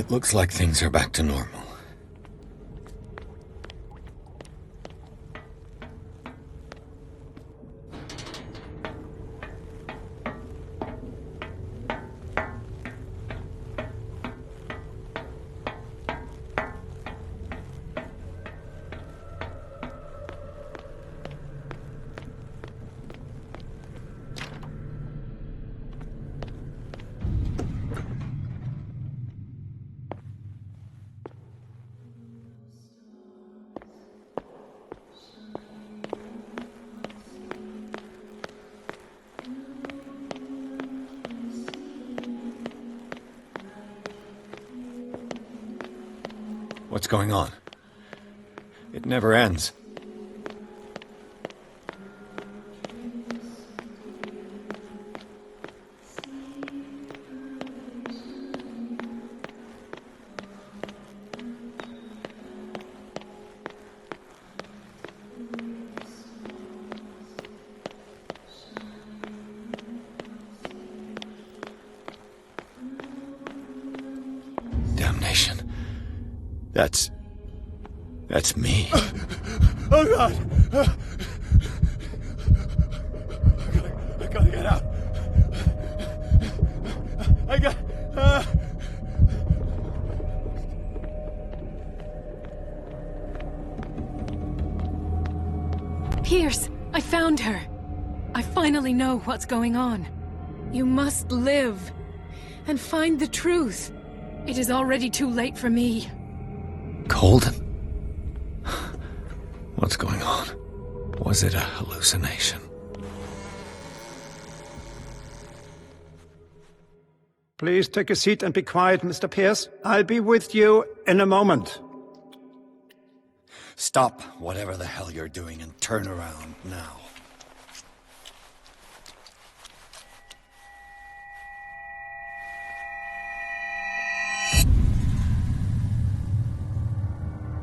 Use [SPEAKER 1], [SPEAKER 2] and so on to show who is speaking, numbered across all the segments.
[SPEAKER 1] It looks like things are back to normal. What's going on? It never ends. Damnation. That's me.
[SPEAKER 2] Oh, God! I gotta get out.
[SPEAKER 3] Pierce, I found her. I finally know what's going on. You must live and find the truth. It is already too late for me.
[SPEAKER 1] Colden? What's going on? Was it a hallucination?
[SPEAKER 4] Please take a seat and be quiet, Mr. Pierce. I'll be with you in a moment.
[SPEAKER 1] Stop whatever the hell you're doing and turn around now.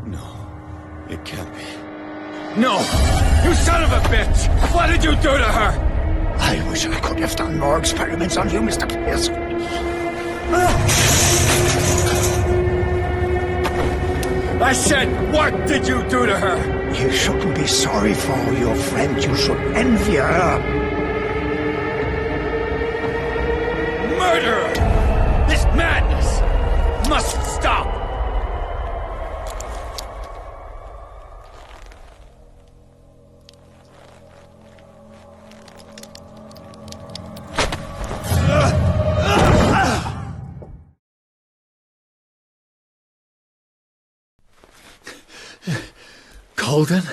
[SPEAKER 1] No, it can't be. No! You son of a bitch! What did you do to her?
[SPEAKER 4] I wish I could have done more experiments on you, Mr. Pierce.
[SPEAKER 1] I said, what did you do to her?
[SPEAKER 4] You shouldn't be sorry for your friend. You should envy her.
[SPEAKER 1] Murderer! This madness must stop! Colden?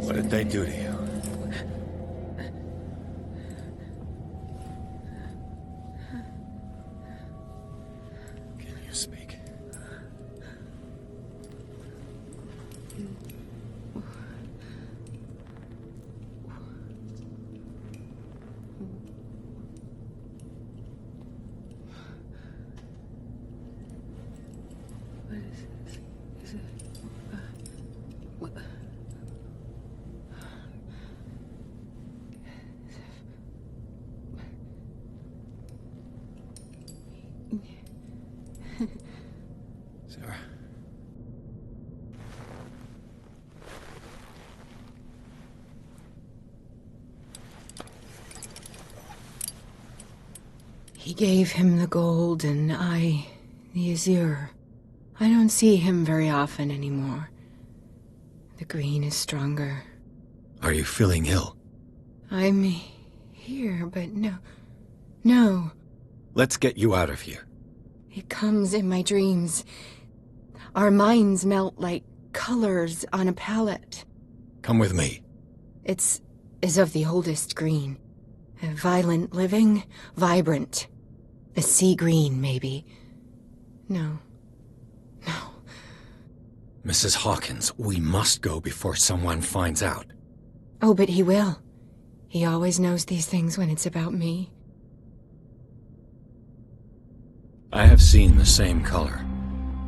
[SPEAKER 1] What did they do to you? Can you speak?
[SPEAKER 3] What is this? Is it... what?
[SPEAKER 1] Sarah.
[SPEAKER 3] He gave him the gold and I, the azure. I don't see him very often anymore. The green is stronger.
[SPEAKER 1] Are you feeling ill?
[SPEAKER 3] I'm here, but no.
[SPEAKER 1] Let's get you out of here.
[SPEAKER 3] It comes in my dreams. Our minds melt like colors on a palette.
[SPEAKER 1] Come with me.
[SPEAKER 3] It's as of the oldest green. A violent living, vibrant. A sea green, maybe. No.
[SPEAKER 1] Mrs. Hawkins, we must go before someone finds out.
[SPEAKER 3] Oh, but he will. He always knows these things when it's about me.
[SPEAKER 1] I have seen the same color.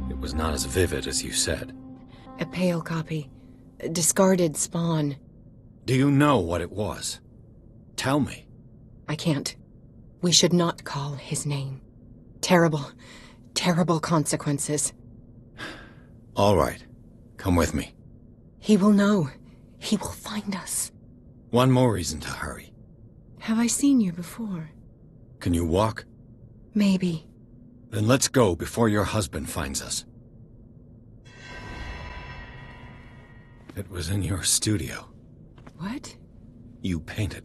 [SPEAKER 1] It was not as vivid as you said.
[SPEAKER 3] A pale copy. A discarded spawn.
[SPEAKER 1] Do you know what it was? Tell me.
[SPEAKER 3] I can't. We should not call his name. Terrible, terrible consequences.
[SPEAKER 1] All right. Come with me.
[SPEAKER 3] He will know. He will find us.
[SPEAKER 1] One more reason to hurry.
[SPEAKER 3] Have I seen you before?
[SPEAKER 1] Can you walk?
[SPEAKER 3] Maybe.
[SPEAKER 1] Then let's go before your husband finds us. It was in your studio.
[SPEAKER 3] What?
[SPEAKER 1] You painted.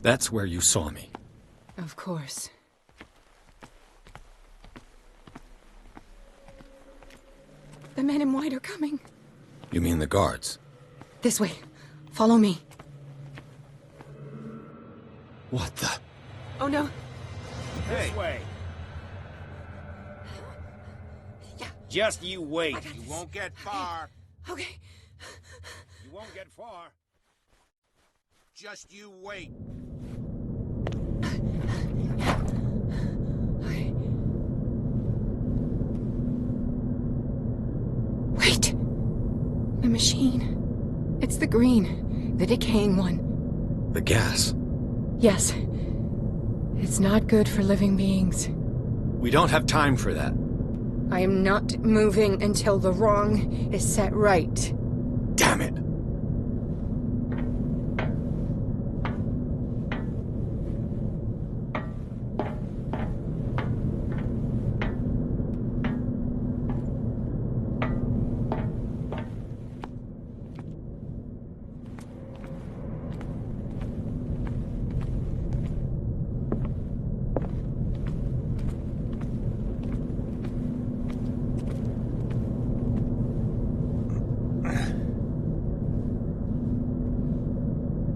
[SPEAKER 1] That's where you saw me.
[SPEAKER 3] Of course. The men in white are coming.
[SPEAKER 1] You mean the guards?
[SPEAKER 3] This way. Follow me.
[SPEAKER 1] What the?
[SPEAKER 3] Oh no.
[SPEAKER 5] This way.
[SPEAKER 3] Yeah.
[SPEAKER 5] Just you wait.
[SPEAKER 3] I got
[SPEAKER 5] You
[SPEAKER 3] this.
[SPEAKER 5] won't get far.
[SPEAKER 3] Okay.
[SPEAKER 5] You won't get far. Just you wait.
[SPEAKER 3] Wait. The machine. It's the green. The decaying one.
[SPEAKER 1] The gas.
[SPEAKER 3] Yes. It's not good for living beings.
[SPEAKER 1] We don't have time for that.
[SPEAKER 3] I am not moving until the wrong is set right.
[SPEAKER 1] Damn it.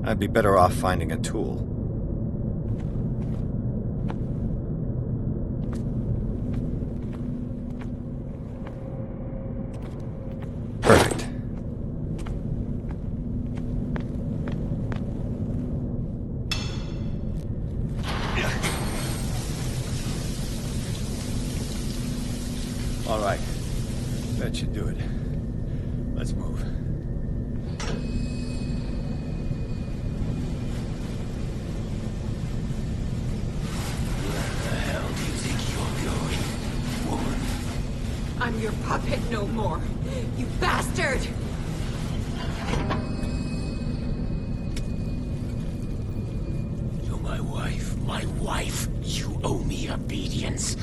[SPEAKER 6] I'd be better off finding a tool. Perfect.
[SPEAKER 1] All right. That should do it. Let's move.
[SPEAKER 7] anymore. You bastard!
[SPEAKER 1] You're my wife. My wife. You owe me obedience.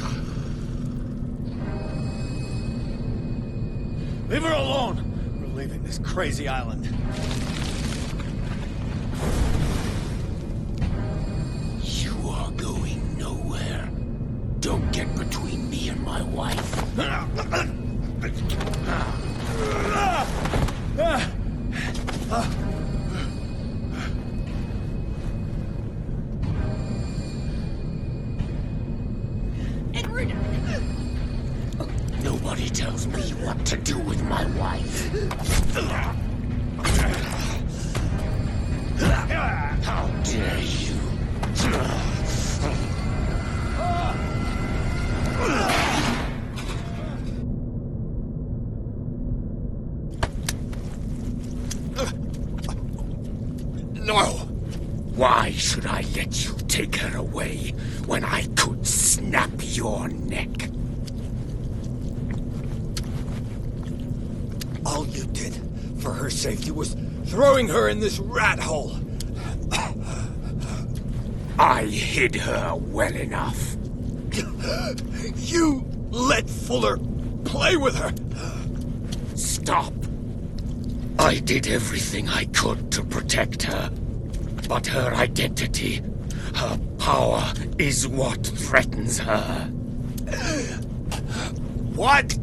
[SPEAKER 2] Leave her alone! We're leaving this crazy island.
[SPEAKER 1] You are going nowhere. Don't get between me and my wife.
[SPEAKER 7] Edward!
[SPEAKER 1] Nobody tells me what to do with my wife. How dare you?
[SPEAKER 2] No!
[SPEAKER 1] Why should I let you take her away when I could snap your neck?
[SPEAKER 2] All you did for her safety was throwing her in this rat hole.
[SPEAKER 1] I hid her well enough.
[SPEAKER 2] You let Fuller play with her.
[SPEAKER 1] Stop. I did everything I could to protect her. But her identity, her power, is what threatens her.
[SPEAKER 2] What?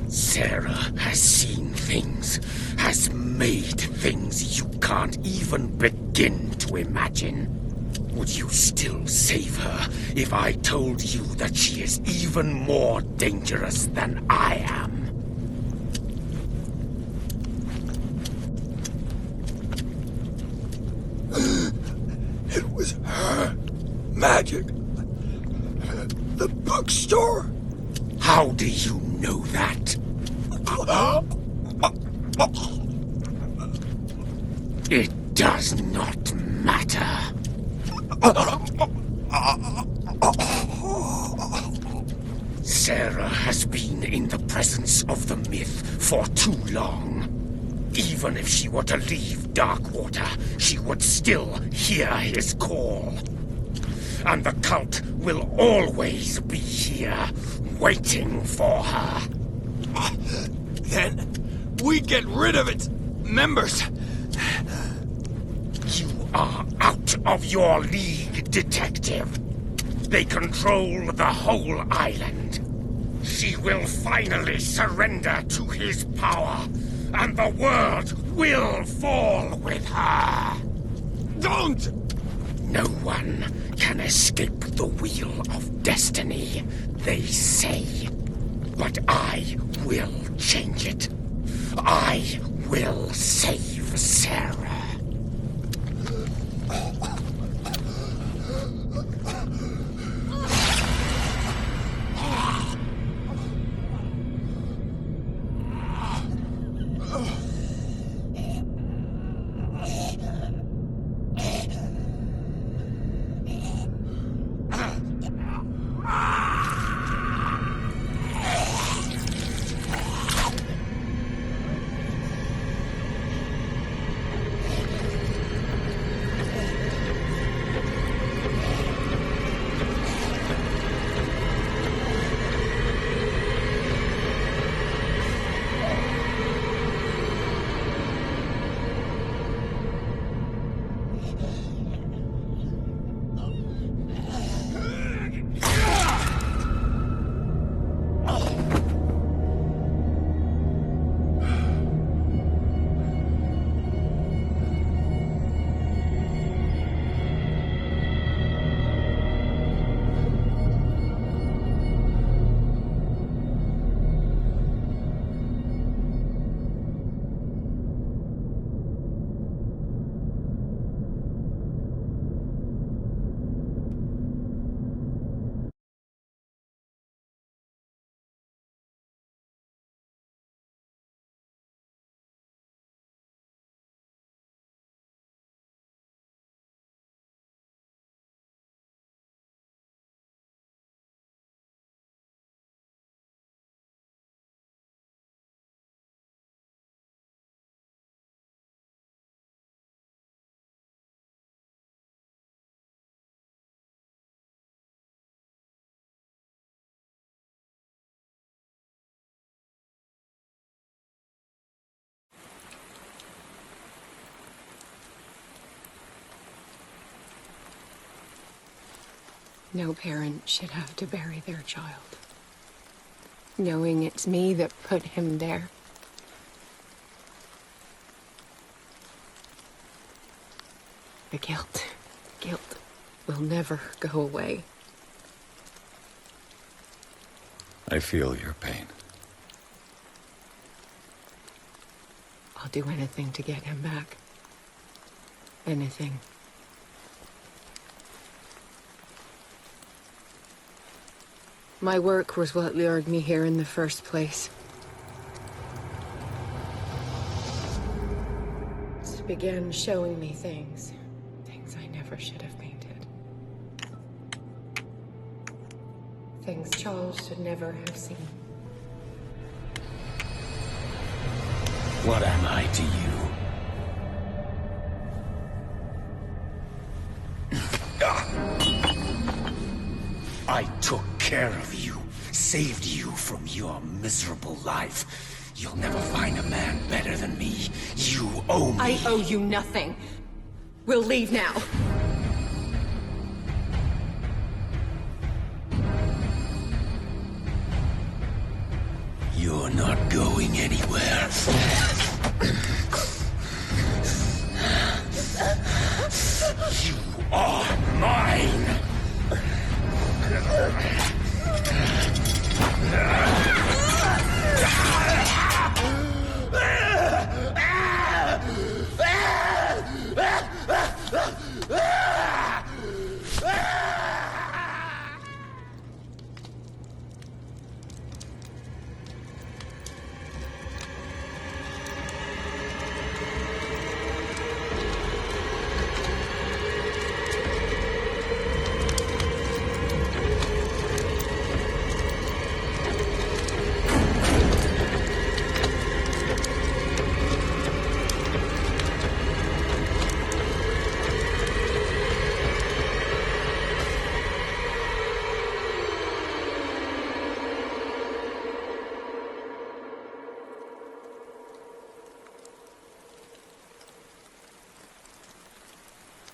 [SPEAKER 1] Sarah has seen things, has made things you can't even begin to imagine. Would you still save her if I told you that she is even more dangerous than I am?
[SPEAKER 2] It was her magic. The bookstore.
[SPEAKER 1] How do you know that? It does not matter. Sarah has been in the presence of the myth for too long. Even if she were to leave Darkwater, she would still hear his call. And the cult will always be here, waiting for her.
[SPEAKER 2] Then we get rid of its members.
[SPEAKER 1] You are out of your league, detective. They control the whole island. She will finally surrender to his power, and the world will fall with her.
[SPEAKER 2] Don't!
[SPEAKER 1] No one can escape the wheel of destiny, they say. But I will change it. I will save Sarah.
[SPEAKER 3] No parent should have to bury their child, knowing it's me that put him there. The guilt will never go away.
[SPEAKER 6] I feel your pain.
[SPEAKER 3] I'll do anything to get him back. Anything. My work was what lured me here in the first place. It began showing me things I never should have painted. Things Charles should never have seen.
[SPEAKER 1] What am I to you? I took care of you, saved you from your miserable life. You'll never find a man better than me. You owe me.
[SPEAKER 3] I owe you nothing. We'll leave now.
[SPEAKER 1] You're not going anywhere. You are mine!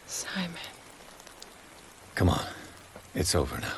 [SPEAKER 3] Simon.
[SPEAKER 6] Come on. It's over now.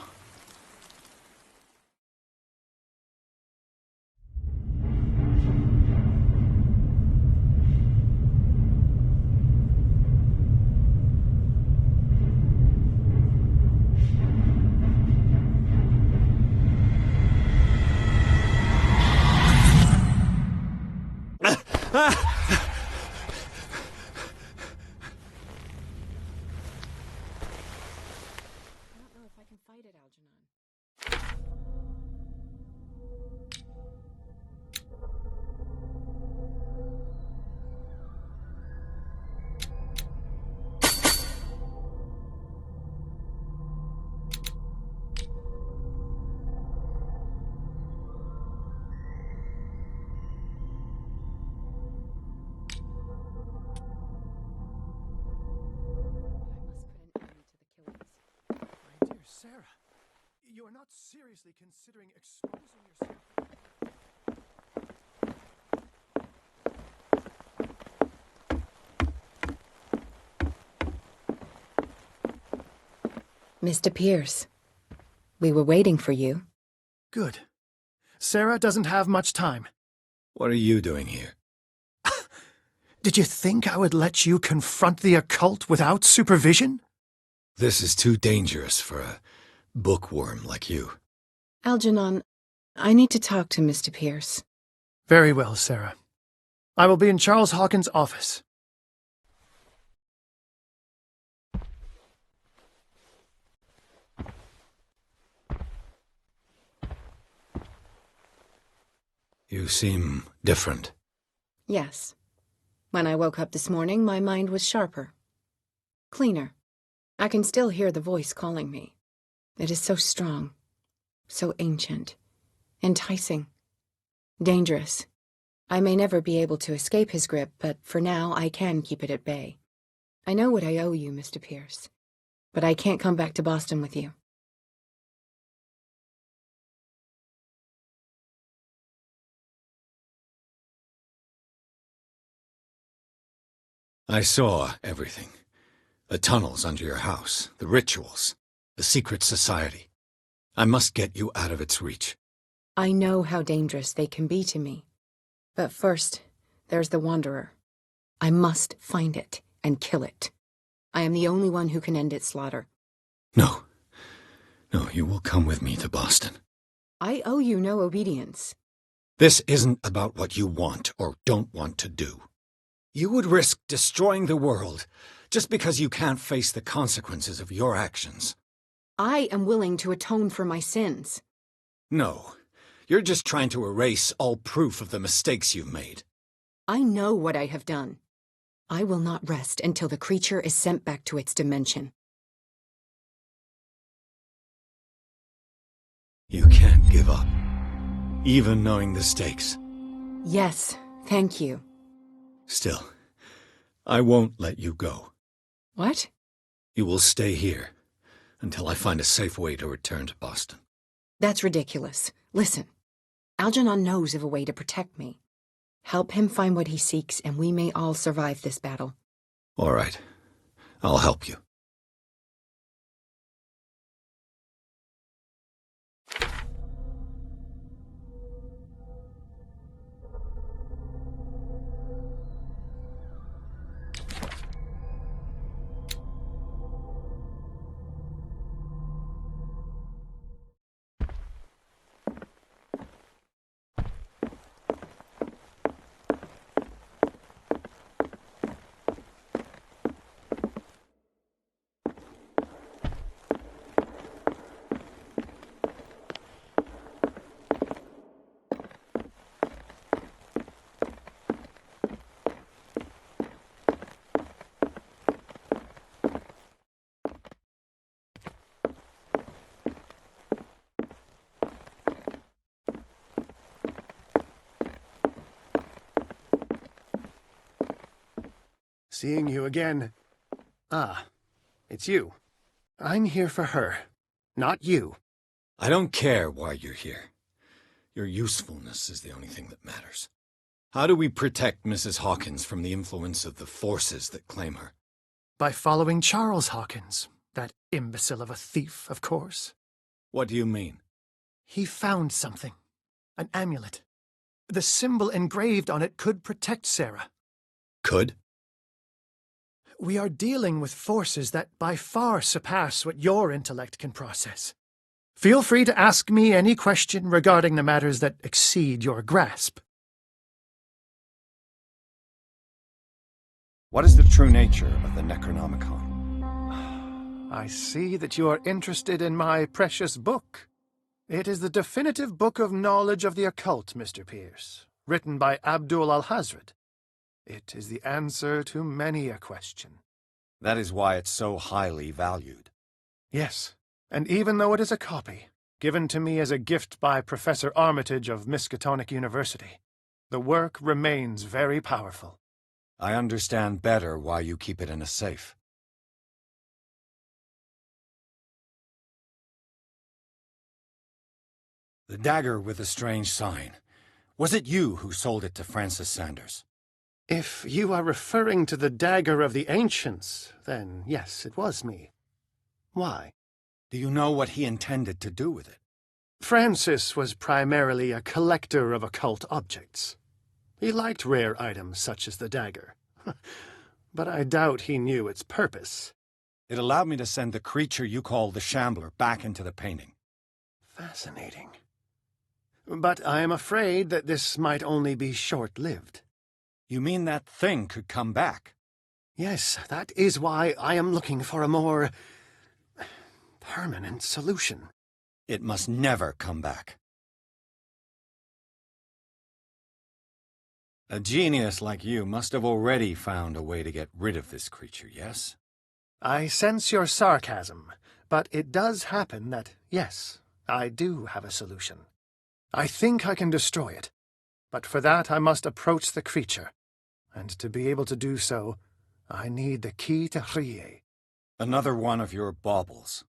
[SPEAKER 8] Sarah, you are not seriously considering exposing yourself.
[SPEAKER 9] Mr. Pierce, we were waiting for you.
[SPEAKER 8] Good. Sarah doesn't have much time.
[SPEAKER 6] What are you doing here?
[SPEAKER 8] Did you think I would let you confront the occult without supervision?
[SPEAKER 6] This is too dangerous for a bookworm like you.
[SPEAKER 9] Algernon, I need to talk to Mr. Pierce.
[SPEAKER 8] Very well, Sarah. I will be in Charles Hawkins' office.
[SPEAKER 6] You seem different.
[SPEAKER 9] Yes. When I woke up this morning, my mind was sharper. Cleaner. I can still hear the voice calling me. It is so strong, so ancient, enticing, dangerous. I may never be able to escape his grip, but for now I can keep it at bay. I know what I owe you, Mr. Pierce, but I can't come back to Boston with you.
[SPEAKER 6] I saw everything. The tunnels under your house, the rituals. The secret society. I must get you out of its reach.
[SPEAKER 9] I know how dangerous they can be to me. But first, there's the Wanderer. I must find it and kill it. I am the only one who can end its slaughter.
[SPEAKER 6] No. No, you will come with me to Boston.
[SPEAKER 9] I owe you no obedience.
[SPEAKER 6] This isn't about what you want or don't want to do. You would risk destroying the world just because you can't face the consequences of your actions.
[SPEAKER 9] I am willing to atone for my sins.
[SPEAKER 6] No, you're just trying to erase all proof of the mistakes you've made.
[SPEAKER 9] I know what I have done. I will not rest until the creature is sent back to its dimension.
[SPEAKER 6] You can't give up, even knowing the stakes.
[SPEAKER 9] Yes, thank you.
[SPEAKER 6] Still, I won't let you go.
[SPEAKER 9] What?
[SPEAKER 6] You will stay here until I find a safe way to return to Boston.
[SPEAKER 9] That's ridiculous. Listen, Algernon knows of a way to protect me. Help him find what he seeks, and we may all survive this battle.
[SPEAKER 6] All right. I'll help you.
[SPEAKER 8] Seeing you again. Ah, it's you. I'm here for her, not you.
[SPEAKER 6] I don't care why you're here. Your usefulness is the only thing that matters. How do we protect Mrs. Hawkins from the influence of the forces that claim her?
[SPEAKER 8] By following Charles Hawkins, that imbecile of a thief, of course.
[SPEAKER 6] What do you mean?
[SPEAKER 8] He found something. An amulet. The symbol engraved on it could protect Sarah.
[SPEAKER 6] Could?
[SPEAKER 8] We are dealing with forces that by far surpass what your intellect can process. Feel free to ask me any question regarding the matters that exceed your grasp.
[SPEAKER 4] What is the true nature of the Necronomicon?
[SPEAKER 8] I see that you are interested in my precious book. It is the definitive book of knowledge of the occult, Mr. Pierce, written by Abdul al-Hazred. It is the answer to many a question.
[SPEAKER 4] That is why it's so highly valued.
[SPEAKER 8] Yes, and even though it is a copy, given to me as a gift by Professor Armitage of Miskatonic University, the work remains very powerful.
[SPEAKER 4] I understand better why you keep it in a safe.
[SPEAKER 1] The dagger with the strange sign. Was it you who sold it to Francis Sanders?
[SPEAKER 8] If you are referring to the dagger of the ancients, then yes, it was me. Why?
[SPEAKER 1] Do you know what he intended to do with it?
[SPEAKER 8] Francis was primarily a collector of occult objects. He liked rare items such as the dagger. But I doubt he knew its purpose.
[SPEAKER 1] It allowed me to send the creature you call the Shambler back into the painting.
[SPEAKER 8] Fascinating. But I am afraid that this might only be short-lived.
[SPEAKER 1] You mean that thing could come back?
[SPEAKER 8] Yes, that is why I am looking for a more permanent solution.
[SPEAKER 1] It must never come back. A genius like you must have already found a way to get rid of this creature, yes?
[SPEAKER 8] I sense your sarcasm, but it does happen that, yes, I do have a solution. I think I can destroy it, but for that I must approach the creature. And to be able to do so, I need the key to Rie.
[SPEAKER 1] Another one of your baubles.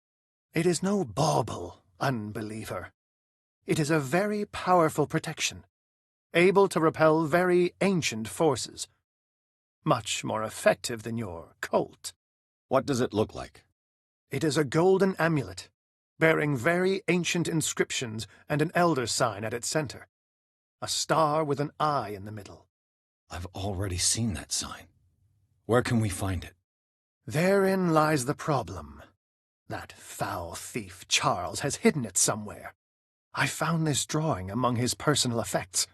[SPEAKER 8] It is no bauble, unbeliever. It is a very powerful protection, able to repel very ancient forces. Much more effective than your Colt.
[SPEAKER 1] What does it look like?
[SPEAKER 8] It is a golden amulet, bearing very ancient inscriptions and an elder sign at its center. A star with an eye in the middle.
[SPEAKER 6] I've already seen that sign. Where can we find it?
[SPEAKER 8] Therein lies the problem. That foul thief, Charles, has hidden it somewhere. I found this drawing among his personal effects.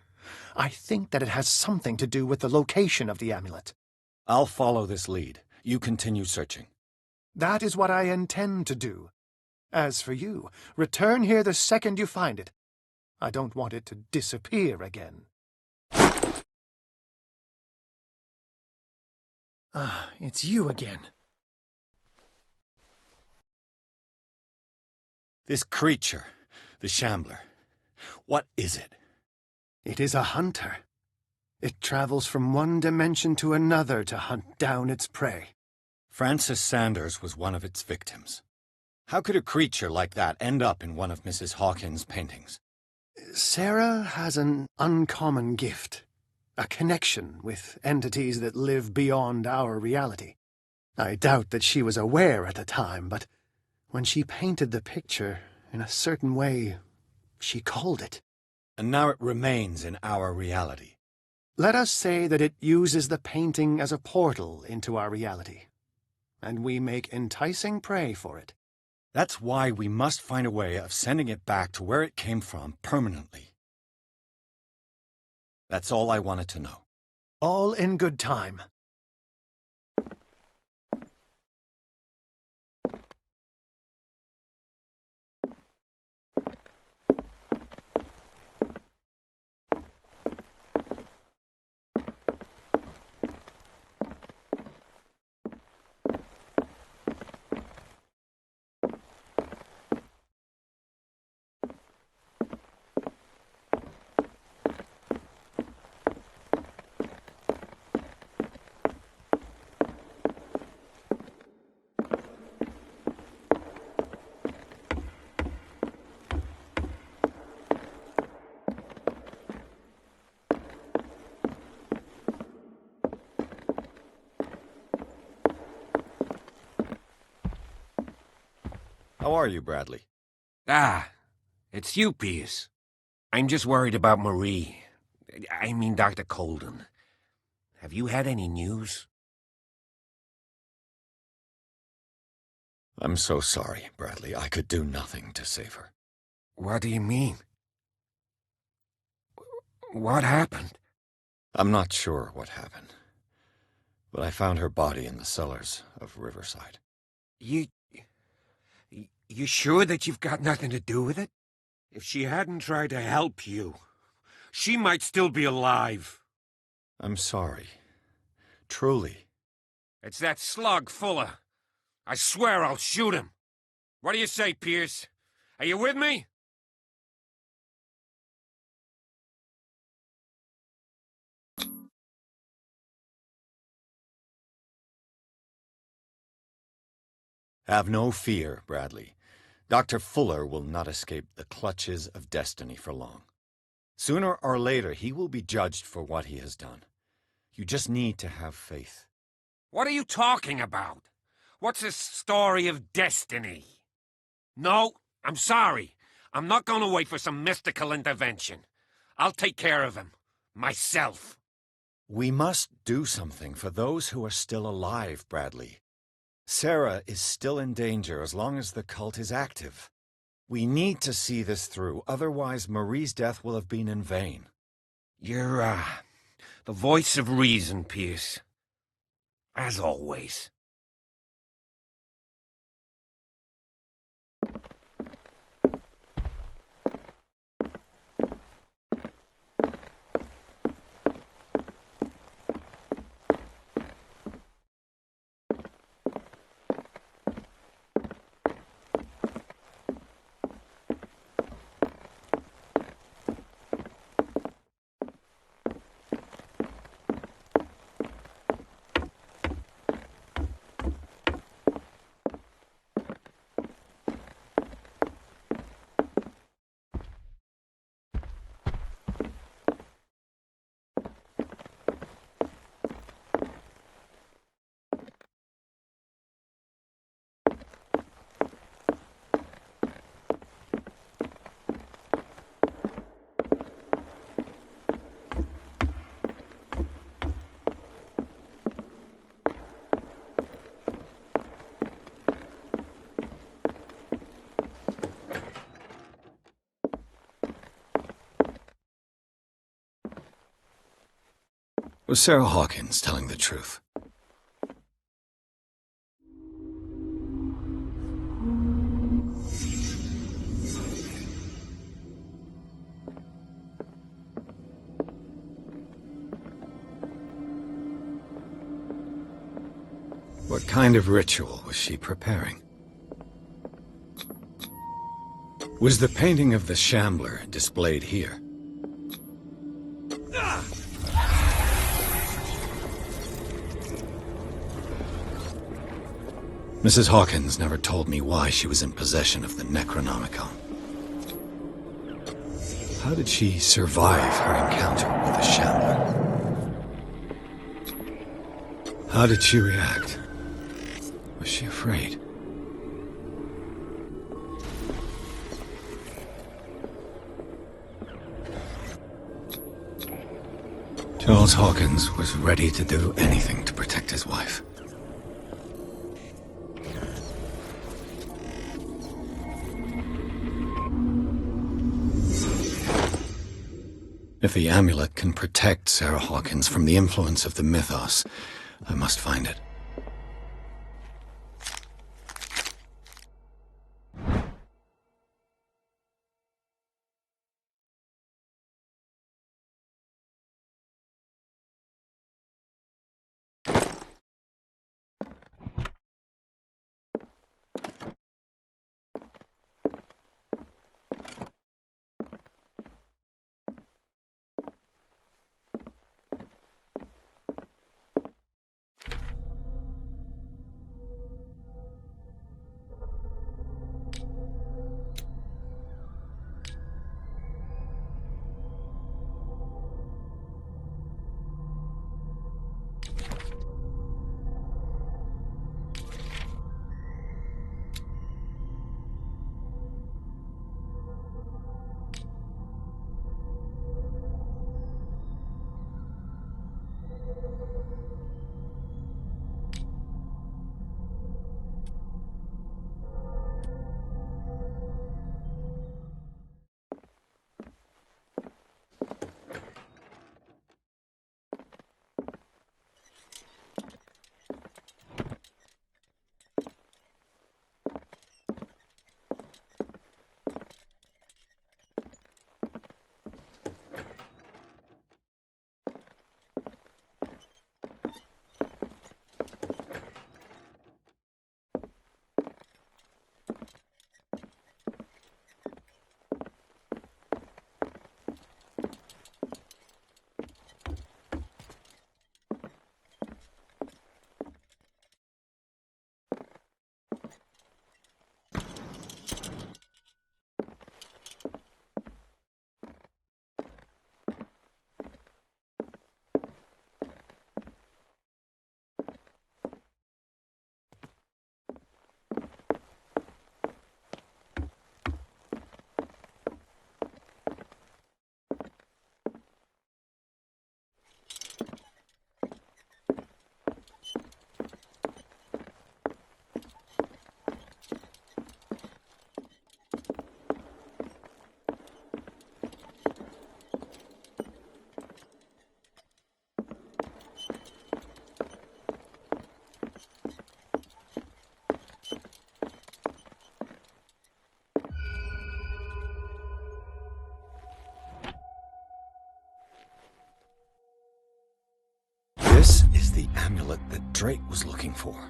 [SPEAKER 8] I think that it has something to do with the location of the amulet.
[SPEAKER 6] I'll follow this lead. You continue searching.
[SPEAKER 8] That is what I intend to do. As for you, return here the second you find it. I don't want it to disappear again. Ah, it's you again.
[SPEAKER 6] This creature, the Shambler, what is it?
[SPEAKER 8] It is a hunter. It travels from one dimension to another to hunt down its prey.
[SPEAKER 6] Francis Sanders was one of its victims. How could a creature like that end up in one of Mrs. Hawkins' paintings?
[SPEAKER 8] Sarah has an uncommon gift. A connection with entities that live beyond our reality. I doubt that she was aware at the time, but when she painted the picture, in a certain way, she called it.
[SPEAKER 6] And now it remains in our reality.
[SPEAKER 8] Let us say that it uses the painting as a portal into our reality, and we make enticing prey for it.
[SPEAKER 6] That's why we must find a way of sending it back to where it came from permanently. That's all I wanted to know.
[SPEAKER 8] All in good time.
[SPEAKER 6] How are you, Bradley?
[SPEAKER 1] Ah, it's you, Pierce. I'm just worried about Marie. I mean, Dr. Colden. Have you had any news?
[SPEAKER 6] I'm so sorry, Bradley. I could do nothing to save her.
[SPEAKER 1] What do you mean? What happened?
[SPEAKER 6] I'm not sure what happened, but I found her body in the cellars of Riverside.
[SPEAKER 1] You sure that you've got nothing to do with it? If she hadn't tried to help you, she might still be alive.
[SPEAKER 6] I'm sorry. Truly.
[SPEAKER 1] It's that slug, Fuller. I swear I'll shoot him. What do you say, Pierce? Are you with me?
[SPEAKER 6] Have no fear, Bradley. Dr. Fuller will not escape the clutches of destiny for long. Sooner or later, he will be judged for what he has done. You just need to have faith.
[SPEAKER 1] What are you talking about? What's this story of destiny? No, I'm sorry. I'm not going to wait for some mystical intervention. I'll take care of him. Myself.
[SPEAKER 6] We must do something for those who are still alive, Bradley. Sarah is still in danger as long as the cult is active. We need to see this through, otherwise Marie's death will have been in vain.
[SPEAKER 1] You're, the voice of reason, Pierce. As always.
[SPEAKER 6] Was Sarah Hawkins telling the truth? What kind of ritual was she preparing? Was the painting of the Shambler displayed here? Mrs. Hawkins never told me why she was in possession of the Necronomicon. How did she survive her encounter with the Shambler? How did she react? Was she afraid? Charles Hawkins was ready to do anything to protect his wife. If the amulet can protect Sarah Hawkins from the influence of the mythos, I must find it. This is the amulet that Drake was looking for.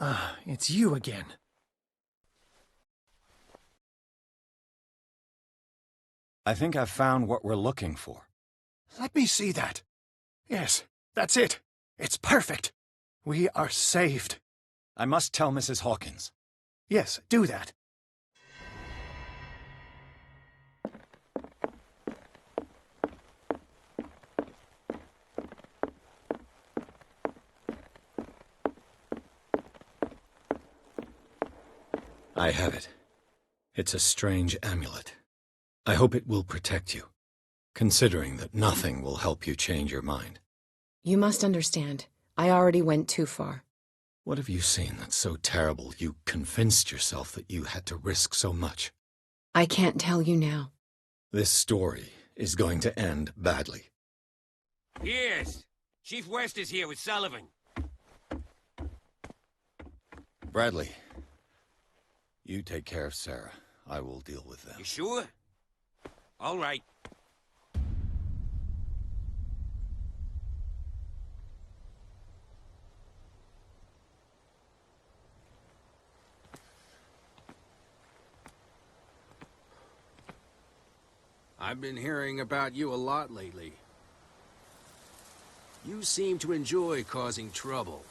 [SPEAKER 8] Ah, it's you again.
[SPEAKER 6] I think I've found what we're looking for.
[SPEAKER 8] Let me see that. Yes, that's it. It's perfect. We are saved.
[SPEAKER 6] I must tell Mrs. Hawkins.
[SPEAKER 8] Yes, do that.
[SPEAKER 6] I have it. It's a strange amulet. I hope it will protect you, considering that nothing will help you change your mind.
[SPEAKER 9] You must understand. I already went too far.
[SPEAKER 6] What have you seen that's so terrible you convinced yourself that you had to risk so much?
[SPEAKER 9] I can't tell you now.
[SPEAKER 6] This story is going to end badly.
[SPEAKER 5] Yes. Chief West is here with Sullivan.
[SPEAKER 6] Bradley, you take care of Sarah. I will deal with them.
[SPEAKER 5] You sure? All right.
[SPEAKER 10] I've been hearing about you a lot lately. You seem to enjoy causing trouble.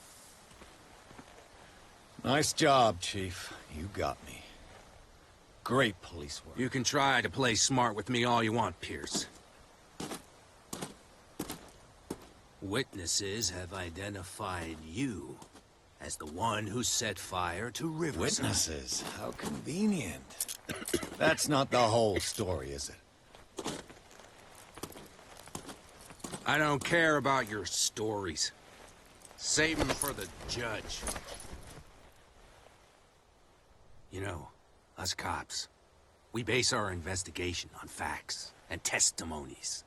[SPEAKER 6] Nice job, Chief. You got me. Great police work.
[SPEAKER 10] You can try to play smart with me all you want, Pierce. Witnesses have identified you as the one who set fire to Riverside.
[SPEAKER 6] Witnesses? How convenient. That's not the whole story, is it?
[SPEAKER 10] I don't care about your stories. Save them for the judge. You know, us cops, we base our investigation on facts and testimonies.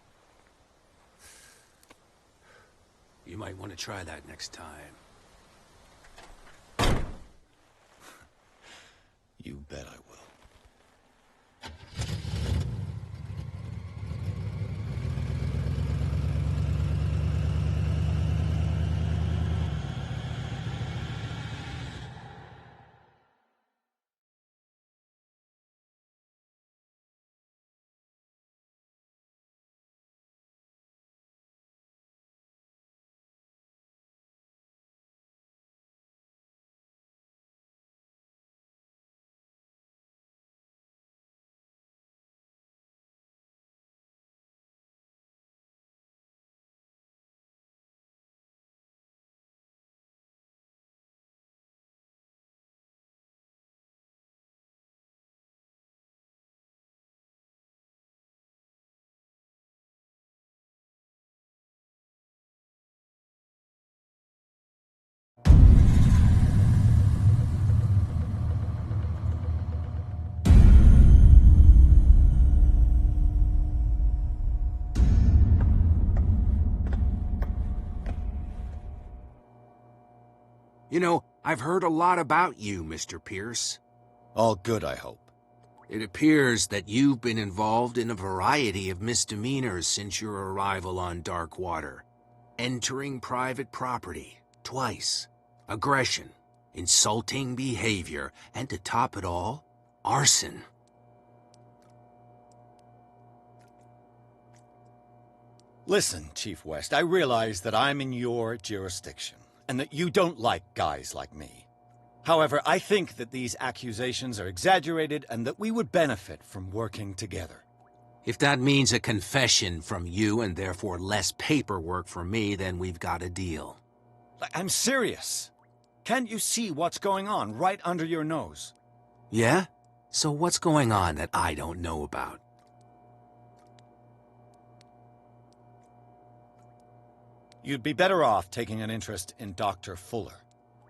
[SPEAKER 10] You might want to try that next time.
[SPEAKER 6] You bet I will.
[SPEAKER 10] You know, I've heard a lot about you, Mr. Pierce.
[SPEAKER 6] All good, I hope.
[SPEAKER 10] It appears that you've been involved in a variety of misdemeanors since your arrival on Darkwater. Entering private property, twice. Aggression, insulting behavior, and to top it all, arson.
[SPEAKER 6] Listen, Chief West, I realize that I'm in your jurisdiction, and that you don't like guys like me. However, I think that these accusations are exaggerated and that we would benefit from working together.
[SPEAKER 10] If that means a confession from you and therefore less paperwork for me, then we've got a deal.
[SPEAKER 6] I'm serious. Can't you see what's going on right under your nose?
[SPEAKER 10] Yeah? So what's going on that I don't know about?
[SPEAKER 6] You'd be better off taking an interest in Dr. Fuller.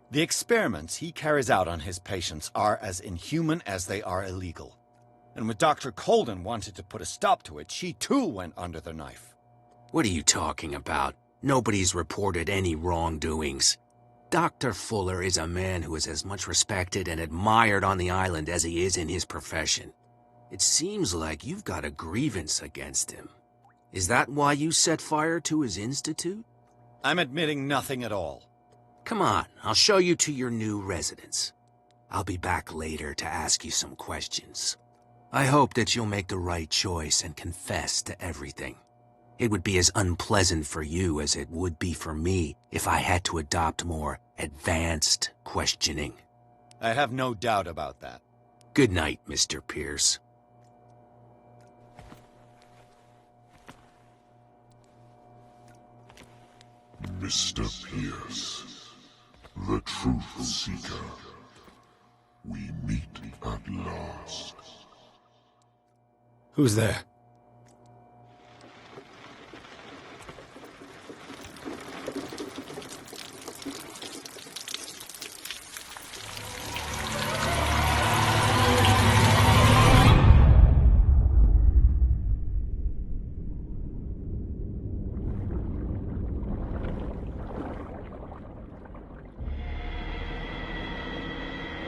[SPEAKER 6] The experiments he carries out on his patients are as inhuman as they are illegal. And when Dr. Colden wanted to put a stop to it, she too went under the knife.
[SPEAKER 10] What are you talking about? Nobody's reported any wrongdoings. Dr. Fuller is a man who is as much respected and admired on the island as he is in his profession. It seems like you've got a grievance against him. Is that why you set fire to his institute?
[SPEAKER 6] I'm admitting nothing at all.
[SPEAKER 10] Come on, I'll show you to your new residence. I'll be back later to ask you some questions. I hope that you'll make the right choice and confess to everything. It would be as unpleasant for you as it would be for me if I had to adopt more advanced questioning.
[SPEAKER 6] I have no doubt about that.
[SPEAKER 10] Good night, Mr. Pierce.
[SPEAKER 11] Mr. Pierce, the Truth Seeker. We meet at last.
[SPEAKER 2] Who's there?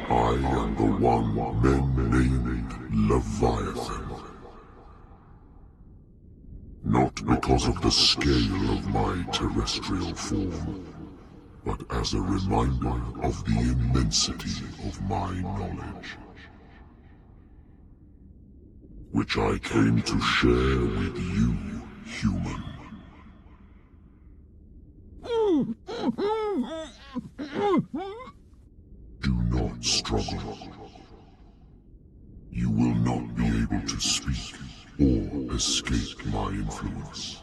[SPEAKER 11] I am the one men named Leviathan. Not because of the scale of my terrestrial form, but as a reminder of the immensity of my knowledge, which I came to share with you, human. Do not struggle. You will not be able to speak or escape my influence.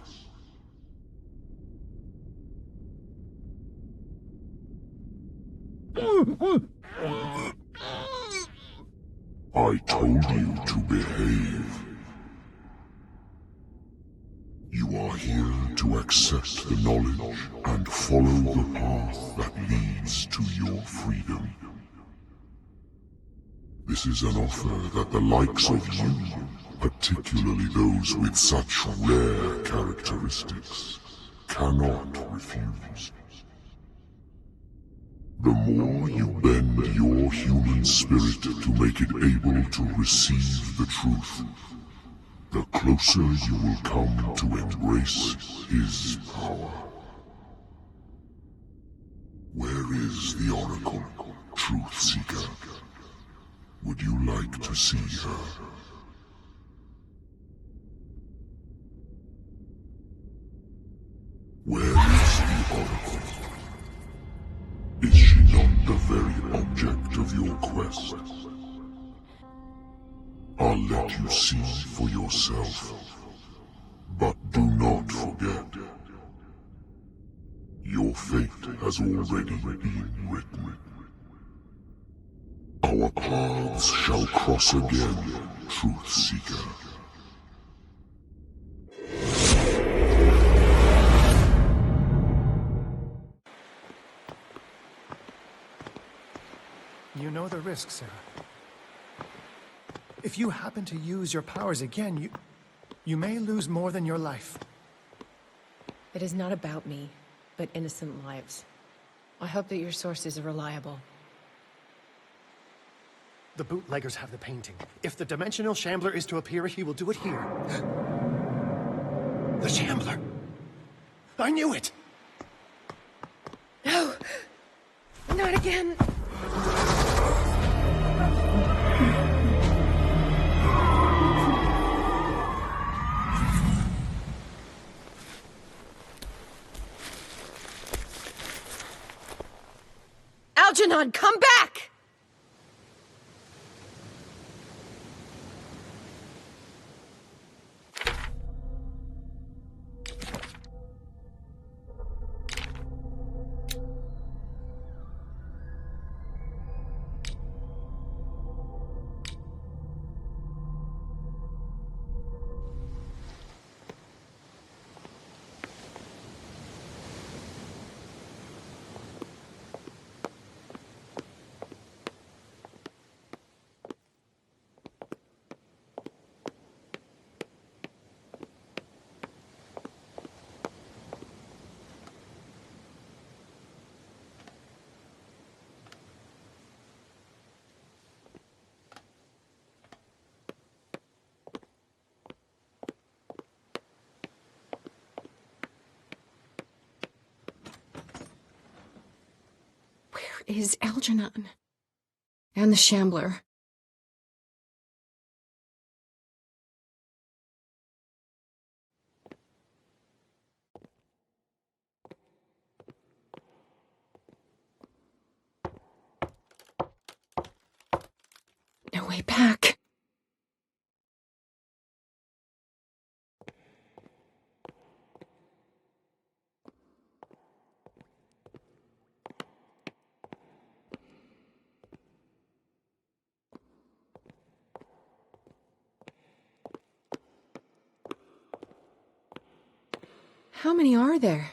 [SPEAKER 11] I told you to behave. You are here to accept the knowledge and follow the path that leads to your freedom. This is an offer that the likes of you, particularly those with such rare characteristics, cannot refuse. The more you bend your human spirit to make it able to receive the truth, the closer you will come to embrace his power. Where is the Oracle, Truth Seeker? Would you like to see her? Where is the Oracle? Is she not the very object of your quest? I'll let you see for yourself. But do not forget, your fate has already been written. Our paths shall cross again, Truth Seeker.
[SPEAKER 8] You know the risk, Sarah. If you happen to use your powers again, you may lose more than your life.
[SPEAKER 9] It is not about me, but innocent lives. I hope that your sources are reliable.
[SPEAKER 8] The bootleggers have the painting. If the Dimensional Shambler is to appear, he will do it here. The Shambler! I knew it!
[SPEAKER 3] No! Not again!
[SPEAKER 9] Algernon, come back! is Algernon? And the Shambler. No way back. How many are there?